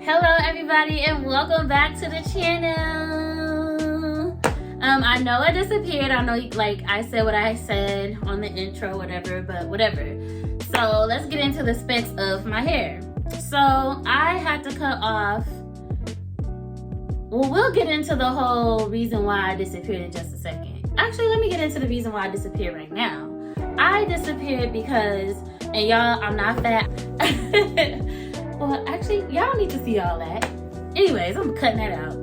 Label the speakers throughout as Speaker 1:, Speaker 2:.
Speaker 1: Hello everybody and welcome back to the channel. I know I disappeared. I know like I said what I said on the intro, whatever, but whatever. So let's get into the specs of my hair. So I had to cut off, well, we'll get into the whole reason why I disappeared in just a second. Actually, let me get into the reason why I disappeared right now. I disappeared because, and y'all, I'm not fat. Well, actually, y'all need to see all that. Anyways, I'm cutting that out.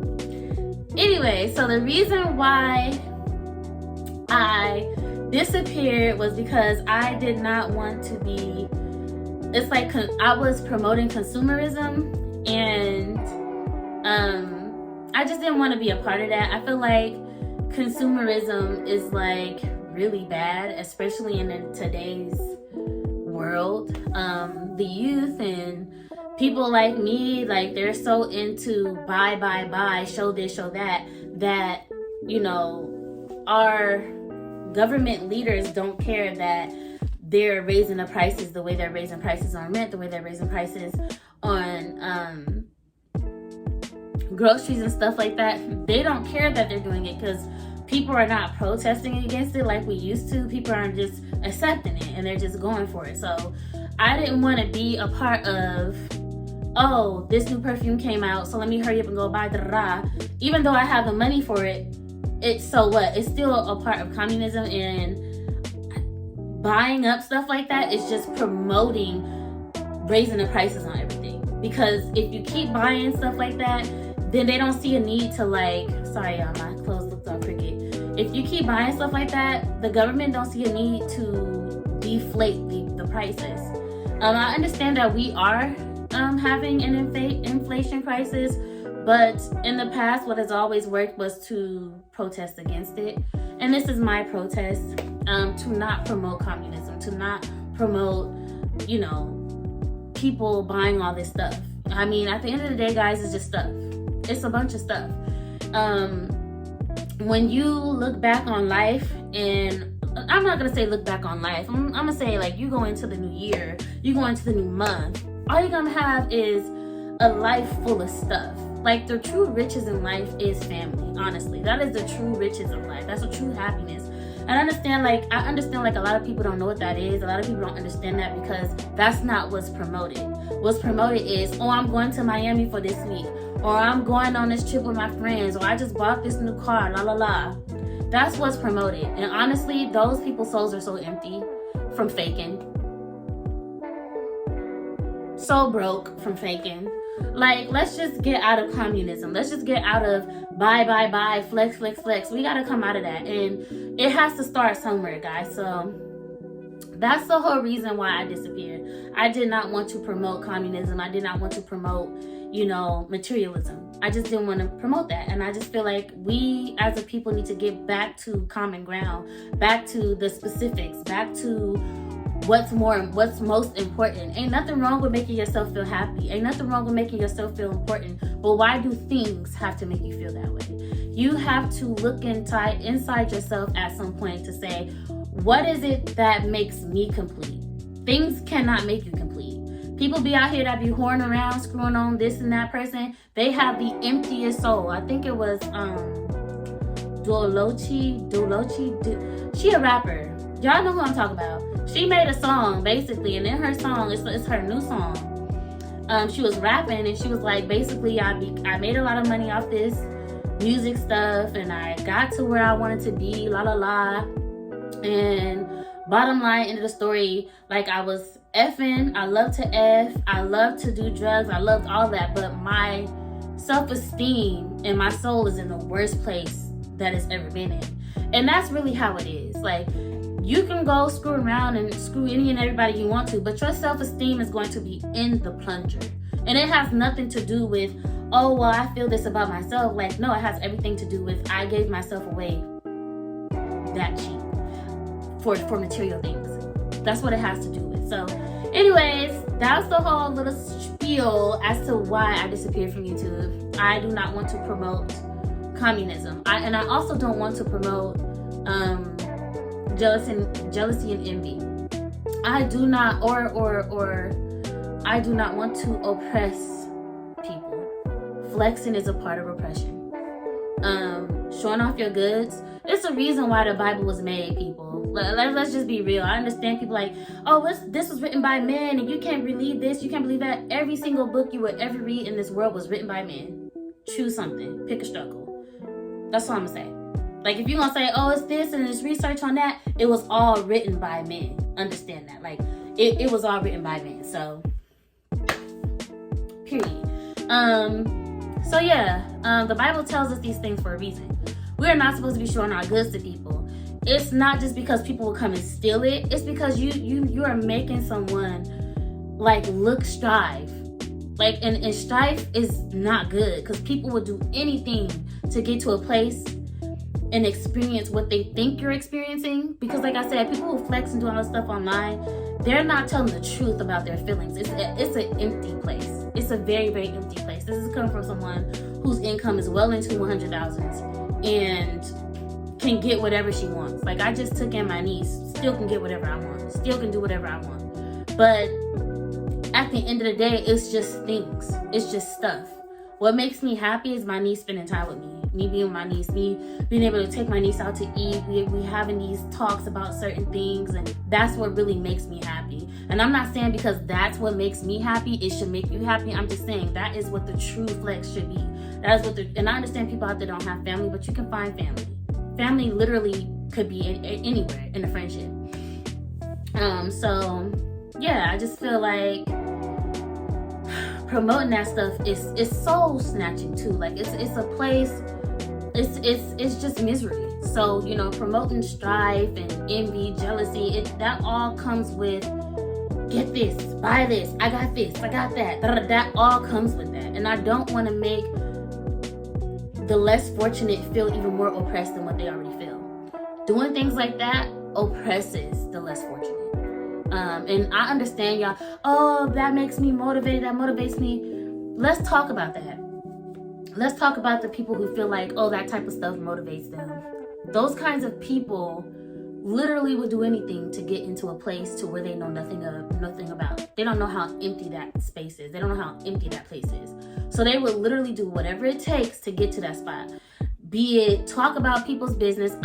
Speaker 1: Anyway, so the reason why I disappeared was because I did not want to be, it's like I was promoting consumerism, and I just didn't want to be a part of that. I feel like consumerism is like really bad, especially in today's world. The youth and people like me, like, they're so into buy, show this, show that, you know, our government leaders don't care that they're raising the prices the way they're raising prices on rent, the way they're raising prices on groceries and stuff like that. They don't care that they're doing it because people are not protesting against it like we used to. People aren't just accepting it and they're just going for it. So I didn't want to be a part of, oh, this new perfume came out, so let me hurry up and go buy even though I have the money for it. It's so what? It's still a part of communism, and buying up stuff like that is just promoting raising the prices on everything. Because if you keep buying stuff like that, then they don't see a need to, like, sorry y'all, my clothes looked all crooked. If you keep buying stuff like that, the government don't see a need to deflate the prices. I understand that we are having an inflation crisis, but in the past, what has always worked was to protest against it. And this is my protest, to not promote communism, to not promote, you know, people buying all this stuff. I mean, at the end of the day, guys, it's just stuff. It's a bunch of stuff. When you look back on life, and I'm not gonna say look back on life, I'm gonna say, like, you go into the new year, you go into the new month, all you're gonna have is a life full of stuff. Like, the true riches in life is family, honestly. That is the true riches of life. That's the true happiness. And I understand like a lot of people don't know what that is. A lot of people don't understand that because that's not what's promoted. What's promoted is, oh, I'm going to Miami for this week, or I'm going on this trip with my friends, or I just bought this new car, la la la. That's what's promoted. And honestly, those people's souls are so empty from faking. So broke from faking. Like, let's just get out of communism. Let's just get out of buy, flex. We gotta come out of that. And it has to start somewhere, guys. So that's the whole reason why I disappeared. I did not want to promote communism. I did not want to promote, you know, materialism. I just didn't want to promote that. And I just feel like we as a people need to get back to common ground, back to the specifics, back to what's most important. Ain't nothing wrong with making yourself feel happy. Ain't nothing wrong with making yourself feel important. But why do things have to make you feel that way? You have to look inside yourself at some point to say, what is it that makes me complete? Things cannot make you complete. People be out here that be whoring around, screwing on this and that person. They have the emptiest soul. I think it was Dolochi. She a rapper. Y'all know who I'm talking about. She made a song, basically, and in her song, it's her new song. She was rapping, and she was like, basically, I made a lot of money off this music stuff, and I got to where I wanted to be, la la la. And bottom line, end of the story, like, I was effing, I love to F, I love to do drugs, I loved all that, but my self-esteem and my soul is in the worst place that it's ever been in. And that's really how it is. Like, you can go screw around and screw any and everybody you want to, but your self-esteem is going to be in the plunger. And it has nothing to do with, oh, well, I feel this about myself. Like, no, it has everything to do with, I gave myself away that cheap for material things. That's what it has to do with. So anyways, that's the whole little spiel as to why I disappeared from YouTube. I do not want to promote communism. And I also don't want to promote jealousy and envy. I do not want to oppress people. Flexing is a part of oppression. Showing off your goods. It's a reason why the Bible was made, people. Let's just be real. I understand people like, oh, this was written by men and you can't believe this, you can't believe that. Every single book you would ever read in this world was written by men. Choose something. Pick a struggle. That's all I'm gonna say. Like, if you're gonna say, oh, it's this and it's research on that, it was all written by men. Understand that. Like, it was all written by men. So, period. So yeah, the Bible tells us these things for a reason. We are not supposed to be showing our goods to people. It's not just because people will come and steal it. It's because you are making someone like look strive. Like, and strife is not good, because people will do anything to get to a place and experience what they think you're experiencing. Because like I said, people who flex and do all this stuff online, they're not telling the truth about their feelings. It's an empty place. It's a very, very empty place. This is coming from someone whose income is well into 100,000s and can get whatever she wants. Like, I just took in my niece, still can get whatever I want, still can do whatever I want. But at the end of the day, it's just things. It's just stuff. What makes me happy is my niece spending time with me. Me being with my niece, me being able to take my niece out to eat. We having these talks about certain things, and that's what really makes me happy. And I'm not saying because that's what makes me happy, it should make you happy. I'm just saying that is what the true flex should be. That is what and I understand people out there don't have family, but you can find family. Family literally could be anywhere in a friendship. So yeah, I just feel like promoting that stuff is soul snatching too. Like, it's a place, it's just misery. So, you know, promoting strife and envy, jealousy, that all comes with, get this, buy this, I got this, I got that. That all comes with that. And I don't want to make the less fortunate feel even more oppressed than what they already feel. Doing things like that oppresses the less fortunate. And I understand y'all, oh, that makes me motivated, that motivates me. Let's talk about that. Let's talk about the people who feel like, oh, that type of stuff motivates them. Those kinds of people literally would do anything to get into a place to where they know nothing about. They don't know how empty that space is. They don't know how empty that place is. So they would literally do whatever it takes to get to that spot. Be it talk about people's business.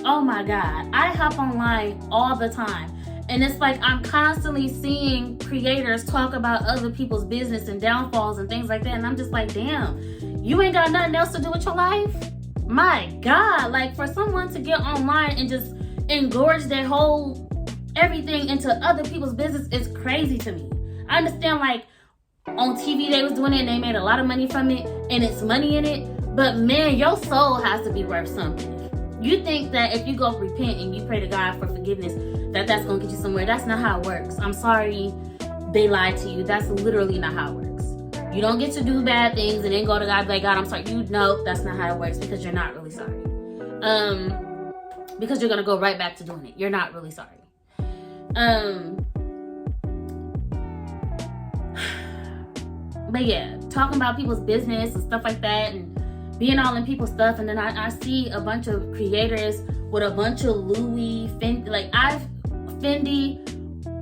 Speaker 1: Oh my God, I hop online all the time. And it's like I'm constantly seeing creators talk about other people's business and downfalls and things like that. And I'm just like, damn, you ain't got nothing else to do with your life? My God, like, for someone to get online and just engorge their whole everything into other people's business is crazy to me. I understand, like, on TV they was doing it and they made a lot of money from it and it's money in it. But man, your soul has to be worth something. You think that if you go repent and you pray to God for forgiveness, that's going to get you somewhere. That's not how it works. I'm sorry they lied to you. That's literally not how it works. You don't get to do bad things and then go to God and be like, God, I'm sorry. No, that's not how it works, because you're not really sorry. Because you're going to go right back to doing it. You're not really sorry. But yeah, talking about people's business and stuff like that and being all in people's stuff, and then I see a bunch of creators with a bunch of Louis, Fendi,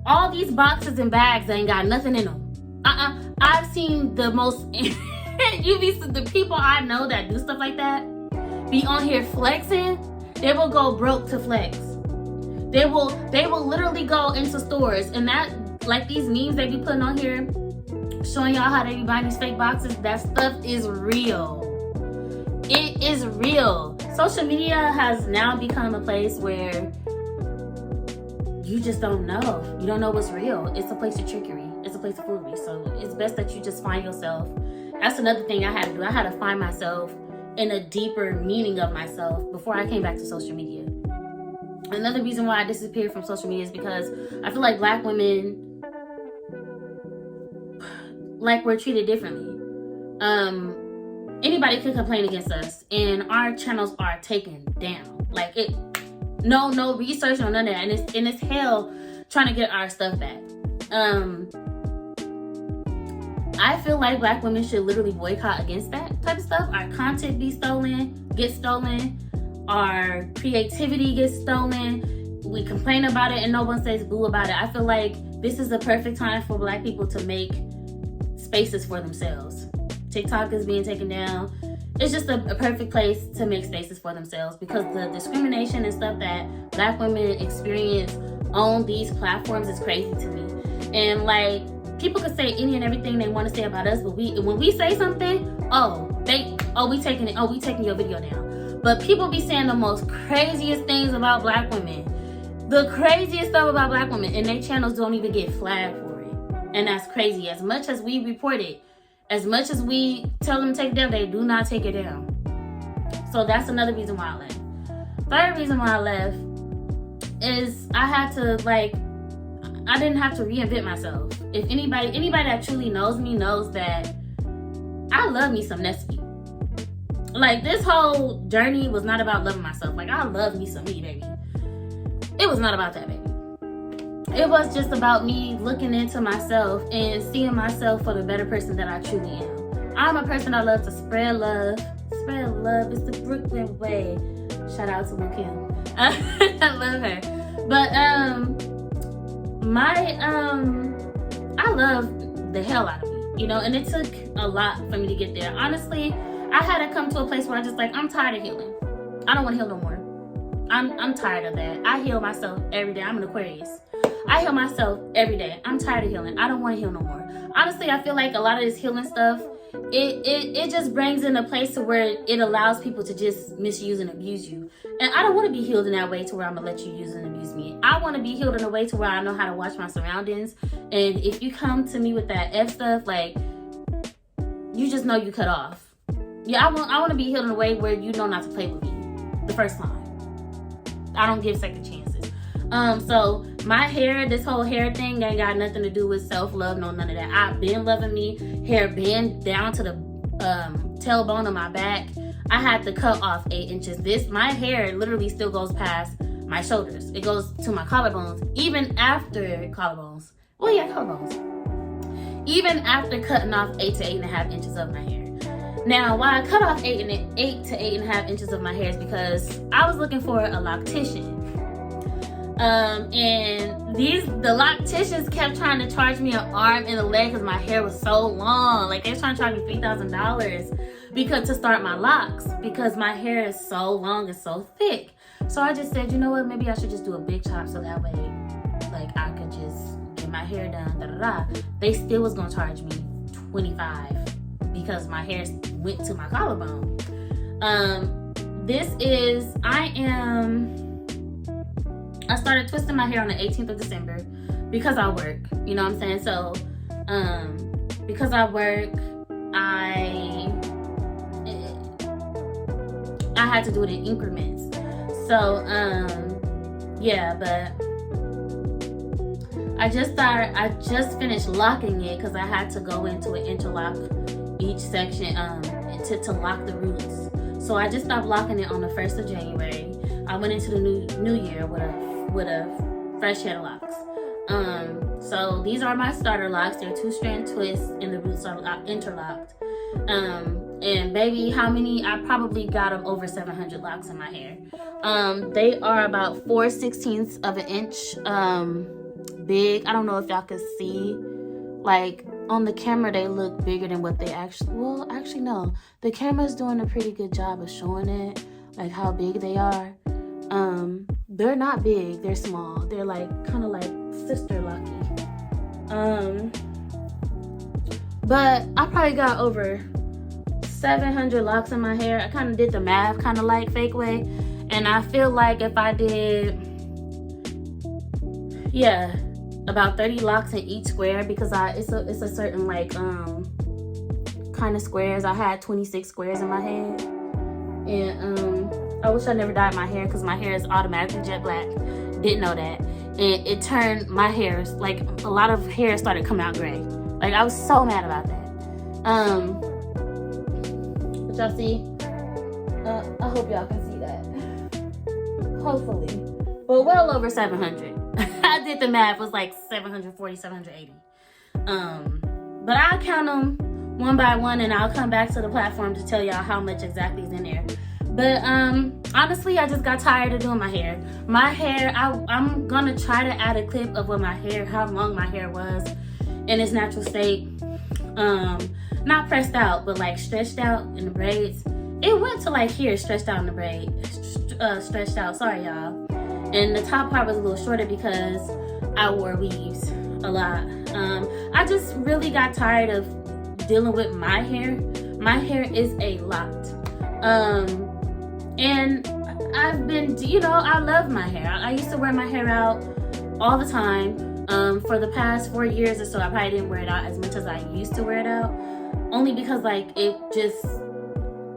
Speaker 1: all these boxes and bags that ain't got nothing in them. I've seen the most, the people I know that do stuff like that, be on here flexing. They will go broke to flex. They will literally go into stores, and that, like these memes they be putting on here, showing y'all how they be buying these fake boxes, that stuff is real. It is real. Social media has now become a place where you just don't know. You don't know what's real. It's a place of trickery. It's a place of foolery. So it's best that you just find yourself. That's another thing I had to do. I had to find myself in a deeper meaning of myself before I came back to social media. Another reason why I disappeared from social media is because I feel like Black women, like, we're treated differently. Anybody could complain against us and our channels are taken down. Like, no research, no none of that. And it's hell trying to get our stuff back. I feel like Black women should literally boycott against that type of stuff. Our content gets stolen. Our creativity gets stolen. We complain about it and no one says boo about it. I feel like this is the perfect time for Black people to make spaces for themselves. TikTok is being taken down. It's just a perfect place to make spaces for themselves, because the discrimination and stuff that Black women experience on these platforms is crazy to me. And like, people could say any and everything they want to say about us, but when we say something, we taking your video down. But people be saying the most craziest things about Black women. The craziest stuff about Black women, and their channels don't even get flagged for it. And that's crazy. As much as we report it, as much as we tell them to take it down, they do not take it down. So that's another reason why I left. Third reason why I left is I had to, like, I didn't have to reinvent myself. If anybody that truly knows me knows that I love me some Nestle. Like, this whole journey was not about loving myself. Like, I love me some me, baby. It was not about that, baby. It was just about me looking into myself and seeing myself for the better person that I truly am. I'm a person that loves to spread love. Spread love is the Brooklyn way. Shout out to Lil Kim. I love her. But I love the hell out of me, you know, and it took a lot for me to get there. Honestly, I had to come to a place where I just like, I'm tired of healing. I don't want to heal no more. I'm tired of that. I heal myself every day. I'm an Aquarius. I heal myself every day. I'm tired of healing. I don't want to heal no more. Honestly, I feel like a lot of this healing stuff, it just brings in a place to where it allows people to just misuse and abuse you. And I don't want to be healed in that way to where I'm going to let you use and abuse me. I want to be healed in a way to where I know how to watch my surroundings. And if you come to me with that F stuff, like, you just know you cut off. Yeah, I want to be healed in a way where you know not to play with me the first time. I don't give second chances. So my hair, this whole hair thing ain't got nothing to do with self-love, no, none of that. I've been loving me. Hair bend down to the tailbone of my back. I had to cut off 8 inches. My hair literally still goes past my shoulders. It goes to my collarbones, even after collarbones. Well, yeah, collarbones. Even after cutting off 8 to 8.5 inches of my hair. Now, why I cut off 8 to 8.5 inches of my hair is because I was looking for a loctician. And the locticians kept trying to charge me an arm and a leg because my hair was so long. Like, they were trying to charge me $3,000 to start my locks, because my hair is so long and so thick. So I just said, you know what, maybe I should just do a big chop so that way, like, I could just get my hair done, They still was gonna charge me $25 because my hair went to my collarbone. I started twisting my hair on the 18th of December because I work, you know what I'm saying? So, because I work, I had to do it in increments. So, yeah, but I just finished locking it because I had to go into an interlock each section to lock the roots. So I just stopped locking it on the 1st of January. I went into the new year with a fresh head of locks. So these are my starter locks. They're 2-strand twists and the roots are interlocked. And baby, how many? I probably got them over 700 locks in my hair. They are about 4/16 of an inch big. I don't know if y'all can see. Like, on the camera, they look bigger than what they actually... Well, actually, no. The camera's doing a pretty good job of showing it, like, how big they are. They're not big. They're small. They're, like, kind of like sister lucky. But I probably got over 700 locks in my hair. I kind of did the math kind of like fake way. And I feel like if I did... Yeah... about 30 locks in each square, because it's a certain like kind of squares. I had 26 squares in my head, and I wish I never dyed my hair because my hair is automatically jet black. Didn't know that, and it turned my hair, like, a lot of hair started coming out gray. Like, I was so mad about that. But y'all see, I hope y'all can see that. Hopefully, but well over 700. I did the math, it was like 740, 780. But I'll count them one by one and I'll come back to the platform to tell y'all how much exactly is in there. But honestly, I just got tired of doing my hair. My hair, I'm gonna try to add a clip of how long my hair was in its natural state. not pressed out, but like stretched out in the braids. It went to like here, stretched out in the braid, stretched out, sorry y'all. And the top part was a little shorter because I wore weaves a lot. I just really got tired of dealing with my hair. My hair is a lot. And I've been, I love my hair. I used to wear my hair out all the time. For the past 4 years or so, I probably didn't wear it out as much as I used to wear it out. Only because like it just,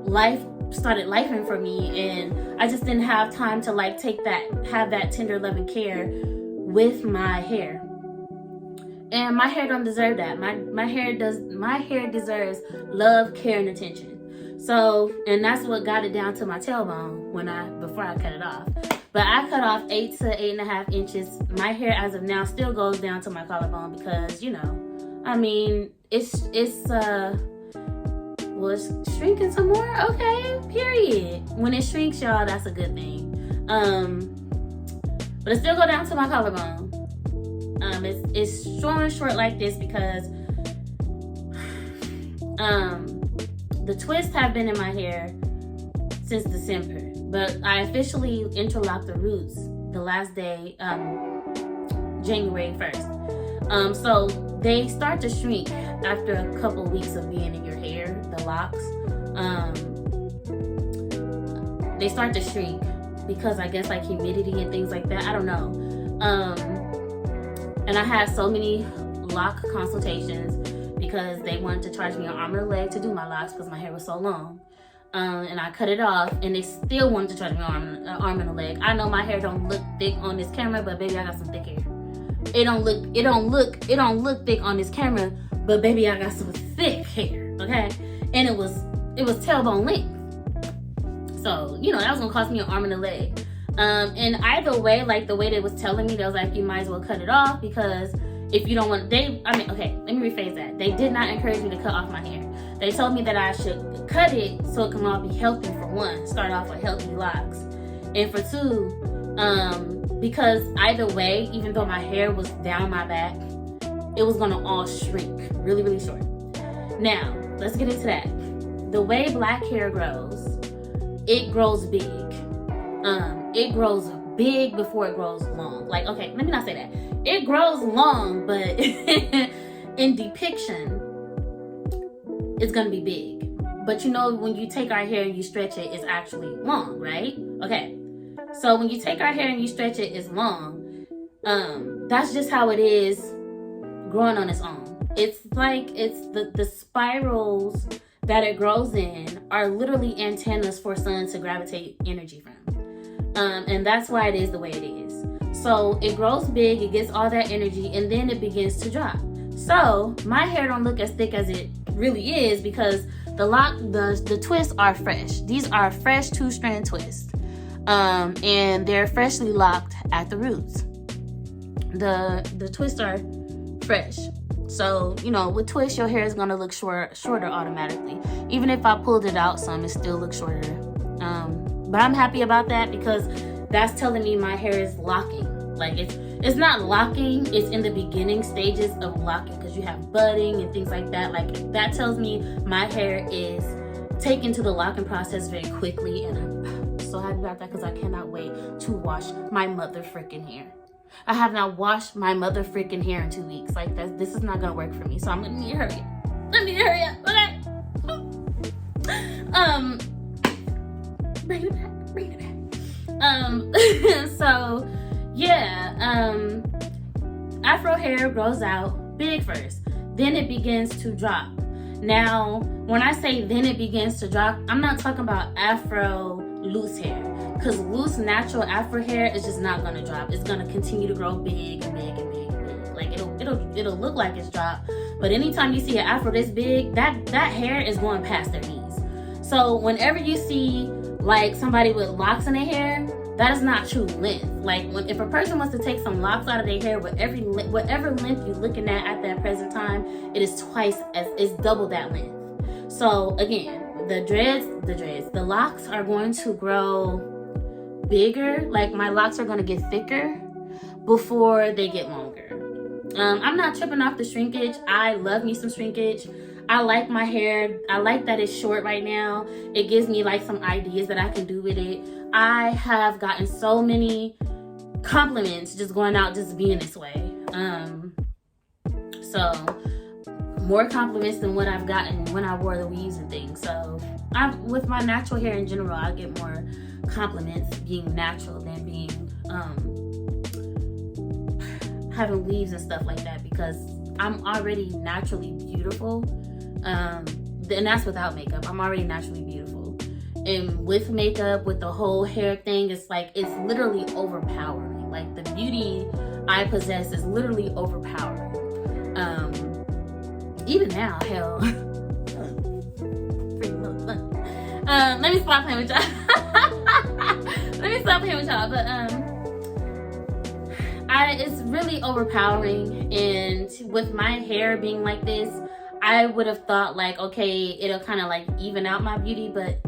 Speaker 1: life started lifing for me, and I just didn't have time to like have that tender loving care with my hair. And my hair don't deserve that. My hair deserves love, care, and attention. So, and that's what got it down to my tailbone before I cut it off. But I cut off 8 to 8.5 inches. My hair as of now still goes down to my collarbone because, it's shrinking some more. Okay, period. When it shrinks, y'all, that's a good thing. But it still go down to my collarbone. It's showing short like this because the twists have been in my hair since December, but I officially interlocked the roots the last day, January 1st. So they start to shrink after a couple weeks of being in your hair, the locks. They start to shrink because I guess like humidity and things like that. I don't know. And I had so many lock consultations because they wanted to charge me an arm and a leg to do my locks because my hair was so long. And I cut it off, and they still wanted to charge me an arm and a leg. I know my hair don't look thick on this camera, but baby, I got some thick hair. It don't look thick on this camera, but baby, I got some thick hair. Okay, and it was tailbone length. So that was gonna cost me an arm and a leg. And either way, like the way they was telling me, they was like, you might as well cut it off because if you don't want, let me rephrase that. They did not encourage me to cut off my hair. They told me that I should cut it so it can all be healthy for one, start off with healthy locks. And for two, because either way, even though my hair was down my back, it was gonna all shrink really, really short. Now, let's get into that. The way black hair grows, it grows big. It grows big before it grows long. Like, okay, let me not say that. It grows long, but in depiction, it's gonna be big. But when you take our hair and you stretch it, it's actually long, right? Okay. So when you take our hair and you stretch it, it's long. That's just how it is growing on its own. It's like the spirals that it grows in are literally antennas for sun to gravitate energy from. And that's why it is the way it is. So it grows big, it gets all that energy, and then it begins to drop. So my hair don't look as thick as it really is because the twists are fresh. These are fresh 2-strand twists. And they're freshly locked at the roots. The twists are fresh. So, with twists, your hair is gonna look shorter automatically. Even if I pulled it out some, it still looks shorter. But I'm happy about that because that's telling me my hair is locking. Like it's not locking, it's in the beginning stages of locking because you have budding and things like that. Like that tells me my hair is taken to the locking process very quickly, and I'm so happy about that because I cannot wait to wash my mother freaking hair. I have not washed my mother freaking hair in 2 weeks. Like this is not gonna work for me. So I'm gonna need to hurry up. Okay. Bring it back. So yeah, afro hair grows out big first, then it begins to drop. Now, when I say then it begins to drop, I'm not talking about afro loose hair, because loose natural afro hair is just not gonna drop. It's gonna continue to grow big and big and big and big. Like it'll look like it's dropped, but anytime you see an afro this big, that hair is going past their knees. So whenever you see like somebody with locks in their hair, that is not true length. Like if a person wants to take some locks out of their hair, whatever length you're looking at that present time, it is it's double that length. So again, the locks are going to grow bigger. Like my locks are going to get thicker before they get longer. I'm not tripping off the shrinkage. I love me some shrinkage. I like my hair. I like that it's short right now. It gives me like some ideas that I can do with it. I have gotten so many compliments just going out, just being this way. So more compliments than what I've gotten when I wore the weaves and things. So with my natural hair in general, I get more compliments being natural than being having weaves and stuff like that, because I'm already naturally beautiful. And that's without makeup. I'm already naturally beautiful. And with makeup, with the whole hair thing, it's like, it's literally overpowering. Like, the beauty I possess is literally overpowering. Even now, hell. Let me stop playing with y'all. But it's really overpowering. And with my hair being like this, I would have thought like, okay, it'll kind of like even out my beauty, but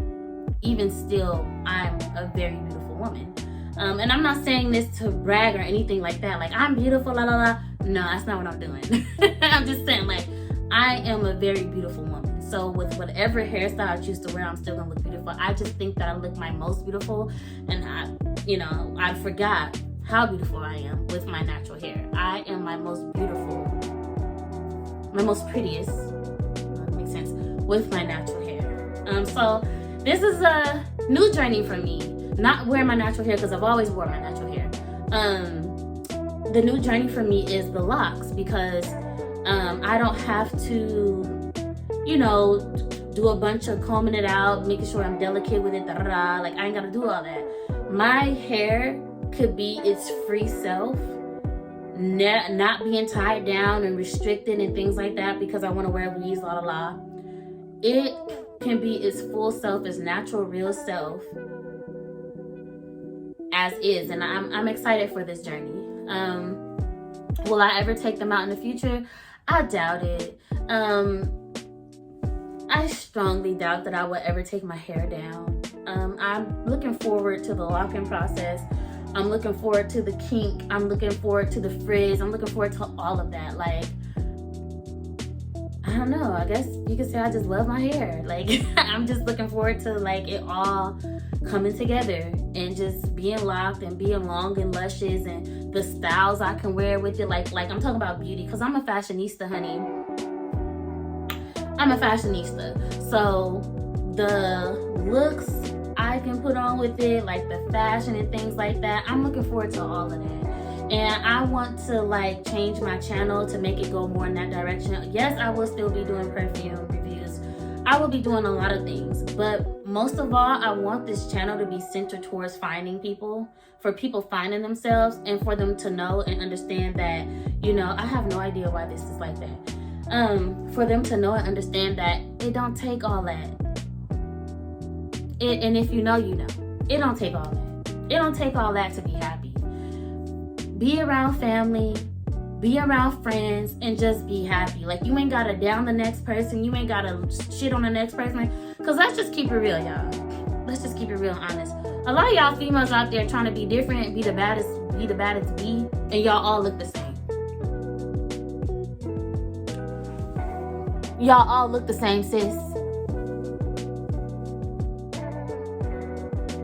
Speaker 1: even still, I'm a very beautiful woman. And I'm not saying this to brag or anything like that. Like, I'm beautiful, la la la. No, that's not what I'm doing. I'm just saying, like, I am a very beautiful woman. So with whatever hairstyle I choose to wear, I'm still gonna look beautiful. I just think that I look my most beautiful, and I forgot how beautiful I am with my natural hair. I am my most beautiful, my most prettiest, that makes sense, with my natural hair. So this is a new journey for me. Not wearing my natural hair, because I've always worn my natural hair. The new journey for me is the locks, because I don't have to, do a bunch of combing it out, making sure I'm delicate with it, like, I ain't gotta do all that. My hair could be its free self, not being tied down and restricted and things like that because I want to wear weaves, la la la. It can be its full self, its natural, real self, as is. And I'm excited for this journey. Will I ever take them out in the future? I doubt it. I strongly doubt that I will ever take my hair down. I'm looking forward to the locking process. I'm looking forward to the kink. I'm looking forward to the frizz. I'm looking forward to all of that. Like, I don't know. I guess you could say I just love my hair. Like, I'm just looking forward to, like, it all coming together and just being locked and being long and luscious and the styles I can wear with it. Like I'm talking about beauty, because I'm a fashionista, honey. I'm a fashionista. So the looks I can put on with it, like the fashion and things like that, I'm looking forward to all of that. And I want to like change my channel to make it go more in that direction. Yes, I will still be doing perfume reviews. I will be doing a lot of things, but most of all, I want this channel to be centered towards finding people, for people finding themselves, and for them to know and understand that, I have no idea why this is like that. For them to know and understand that it don't take all that. And if you know, it don't take all that. It don't take all that to be happy. Be around family, be around friends, and just be happy. Like, you ain't gotta down the next person. You ain't gotta shit on the next person. Cause let's just keep it real, y'all. Let's just keep it real honest. A lot of y'all females out there trying to be different, be the baddest bee, and y'all all look the same. Y'all all look the same, sis.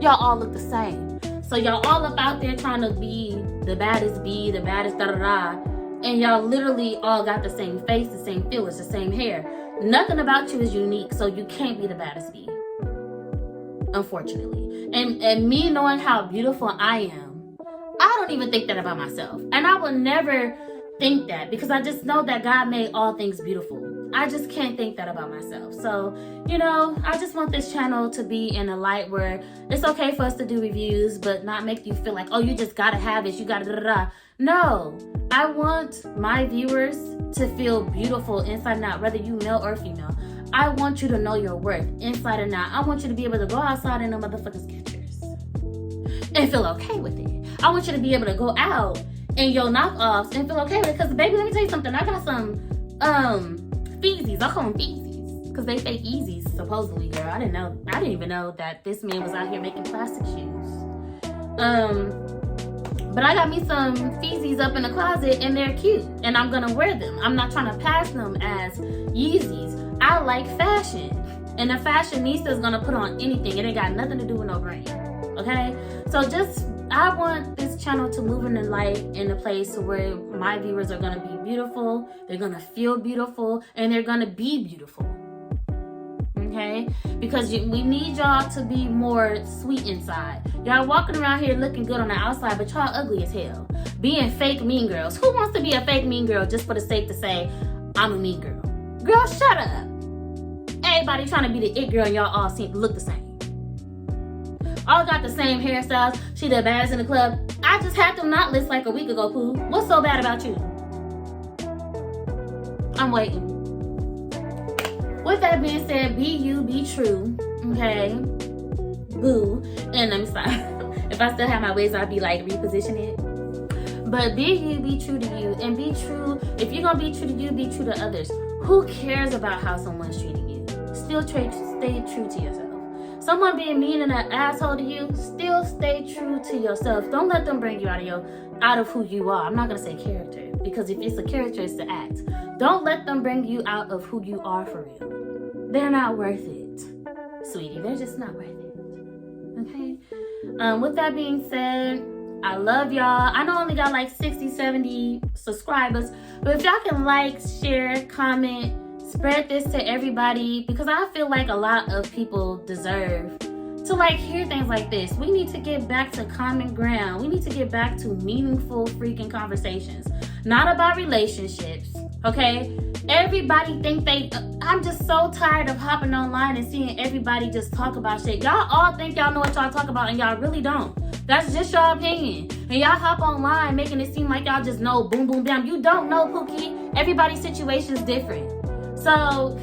Speaker 1: Y'all all look the same. So y'all all up out there trying to be the baddest bee, the baddest da-da-da, and y'all literally all got the same face, the same feelings, the same hair. Nothing about you is unique, so you can't be the baddest bee, unfortunately. And me knowing how beautiful I am, I don't even think that about myself. And I will never think that, because I just know that God made all things beautiful. I just can't think that about myself. So, I just want this channel to be in a light where it's okay for us to do reviews, but not make you feel like, oh, you just gotta have this, you gotta da-da-da. No, I want my viewers to feel beautiful inside and out, whether you male or female. I want you to know your worth inside and out. I want you to be able to go outside in the motherfucking Skechers and feel okay with it. I want you to be able to go out in your knockoffs and feel okay with it. Because, baby, let me tell you something. I got some Feezies. I call them Feezies because they fake Yeezys, supposedly, girl. I didn't even know that this man was out here making plastic shoes. But I got me some Feezies up in the closet, and they're cute, and I'm gonna wear them. I'm not trying to pass them as Yeezys. I like fashion. And the fashionista is gonna put on anything. It ain't got nothing to do with no brand. Okay? So I want this channel to move in the light in a place where my viewers are gonna be beautiful, they're gonna feel beautiful, and they're gonna be beautiful. Okay? Because we need y'all to be more sweet inside. Y'all walking around here looking good on the outside, but y'all ugly as hell. Being fake mean girls. Who wants to be a fake mean girl just for the sake to say, I'm a mean girl? Girl, shut up. Everybody trying to be the it girl and y'all all look the same. All got the same hairstyles. She the baddest in the club. I just had them knotless like a week ago, Pooh. What's so bad about you? I'm waiting. With that being said, be you, be true. Okay? Boo. And I'm sorry. If I still have my ways, I'd be like, reposition it. But be you, be true to you. And be true. If you're going to be true to you, be true to others. Who cares about how someone's treating you? Still stay true to yourself. Someone being mean and an asshole to you, still stay true to yourself. Don't let them bring you out of who you are. I'm not going to say character. Because if it's a character, it's the act. Don't let them bring you out of who you are for real. They're not worth it. Sweetie, they're just not worth it. Okay? With that being said, I love y'all. I know I only got like 60, 70 subscribers. But if y'all can like, share, comment, spread this to everybody. Because I feel like a lot of people deserve to like hear things like this. We need to get back to common ground. We need to get back to meaningful freaking conversations. Not about relationships. Okay? Everybody think I'm just so tired of hopping online and seeing everybody just talk about shit. Y'all all think y'all know what y'all talk about and y'all really don't. That's just your opinion. And y'all hop online making it seem like y'all just know boom, boom, bam. You don't know, Pookie. Everybody's situation is different. So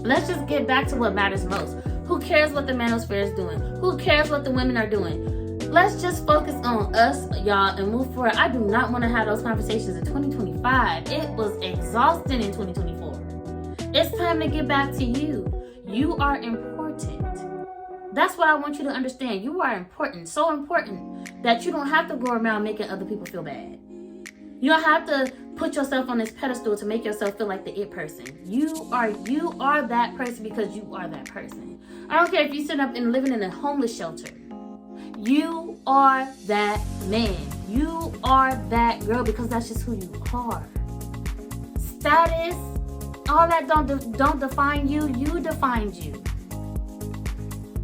Speaker 1: let's just get back to what matters most. Who cares what the manosphere is doing? Who cares what the women are doing? Let's just focus on us, y'all, and move forward. I do not want to have those conversations in 2025. It was exhausting in 2024. It's time to get back to you. You are important. That's what I want you to understand. You are important. So important that you don't have to go around making other people feel bad. You don't have to put yourself on this pedestal to make yourself feel like the it person. You are that person because you are that person. I don't care if you're sitting up and living in a homeless shelter. You are that man. You are that girl because that's just who you are. Status, all that don't define you. You defined you.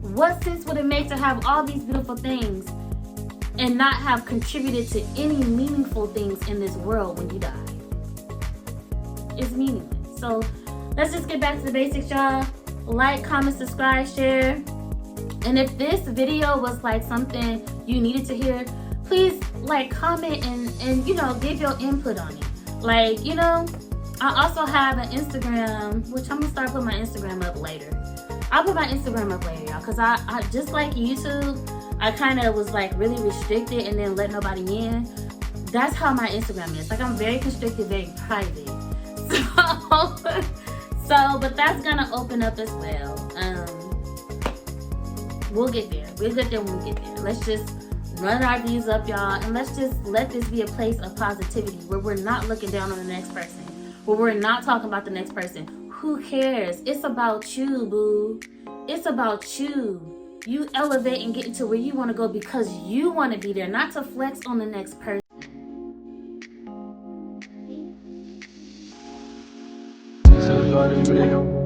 Speaker 1: What sense would it make to have all these beautiful things and not have contributed to any meaningful things in this world when you die? It's meaningless. So let's just get back to the basics, y'all. Like, comment, subscribe, share. And if this video was like something you needed to hear, please like, comment, and give your input on it. Like, I also have an Instagram, which I'm gonna start putting my Instagram up later. I'll put my Instagram up later, y'all, because I just like YouTube, I kind of was like really restricted and then let nobody in. That's how my Instagram is. Like, I'm very constricted, very private. But that's gonna open up as well. We'll get there. We'll get there when we get there. Let's just run our views up, y'all, and let's just let this be a place of positivity where we're not looking down on the next person, where we're not talking about the next person. Who cares? It's about you, boo. It's about you. You elevate and get into where you want to go because you want to be there, not to flex on the next person.
Speaker 2: So